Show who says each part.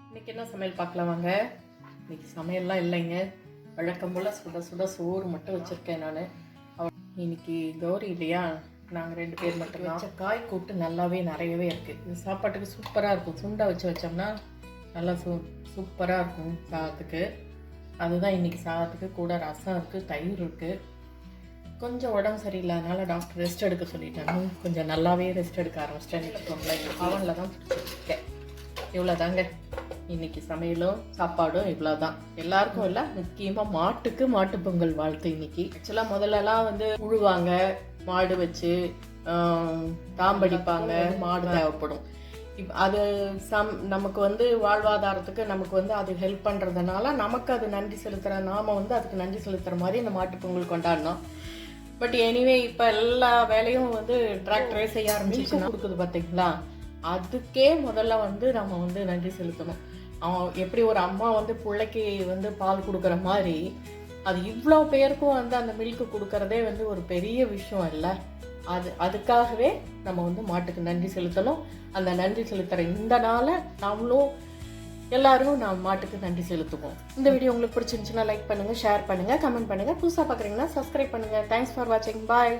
Speaker 1: இன்னைக்கு என்ன சமையல் பார்க்கலாம் வாங்க. இன்னைக்கு சமையல்லாம் இல்லைங்க, வழக்கம் போல் சுட சுட சோறு மட்டும் வச்சுருக்கேன் நான். இன்னைக்கு கௌரி இல்லையா, நாங்கள் 2 பேர் மட்டும் வச்ச காய் கூட்டு நல்லாவே நிறையவே இருக்குது. இது சாப்பாட்டுக்கு சூப்பராக இருக்கும். சுண்டை வச்சோம்னா நல்லா சூப்பராக இருக்கும் சாதத்துக்கு. அதுதான் இன்னைக்கு சாதத்துக்கு. கூட ரசம் இருக்குது, தயிர் இருக்குது. கொஞ்சம் உடம்பு சரியில்லாதனால டாக்டர் ரெஸ்ட் எடுக்க சொல்லிட்டாங்க. கொஞ்சம் நல்லாவே ரெஸ்ட் எடுக்க ஆரம்பிச்சிட்டேன்னு வச்சுக்கோங்களேன். அவனில் தான் பிடிச்சிருக்கேன். இவ்வளோதாங்க இன்னைக்கு சமையலும் சாப்பாடும் இவ்வளோதான். எல்லாருக்கும் இல்லை, முக்கியமாக மாட்டுக்கு மாட்டு பொங்கல் வாழ்த்து இன்னைக்கு. ஆக்சுவலாக முதல்லலாம் உழுவாங்க, மாடு வச்சு தாம்படிப்பாங்க, மாடு தேவைப்படும். அது நமக்கு வாழ்வாதாரத்துக்கு நமக்கு அது ஹெல்ப் பண்ணுறதுனால நமக்கு அது நன்றி செலுத்துகிற, நாம் அதுக்கு நன்றி செலுத்துகிற மாதிரி இந்த மாட்டு பொங்கல் கொண்டாடணும். பட் எனிவே இப்போ எல்லா வேலையும் டிராக்டரே செய்ய ஆரம்பிச்சு கொடுக்குது பார்த்தீங்களா. அதுக்கே முதல்ல நம்ம நன்றி செலுத்தணும். அவன் எப்படி ஒரு அம்மா பிள்ளைக்கு பால் கொடுக்குற மாதிரி அது இவ்வளோ பேருக்கும் அந்த மில்க்கு கொடுக்கறதே ஒரு பெரிய விஷயம் இல்லை. அதுக்காகவே நம்ம மாட்டுக்கு நன்றி செலுத்தணும். அந்த நன்றி செலுத்துகிற இந்த நாளை நாமளும் எல்லாரும் மாட்டுக்கு நன்றி செலுத்துவோம். இந்த வீடியோ உங்களுக்கு பிடிச்சிருந்துச்சுன்னா லைக் பண்ணுங்கள், ஷேர் பண்ணுங்கள், கமெண்ட் பண்ணுங்கள். புதுசாக பார்க்குறீங்கன்னா சப்ஸ்கிரைப் பண்ணுங்கள். தேங்க்ஸ் ஃபார் வாட்சிங். பாய்.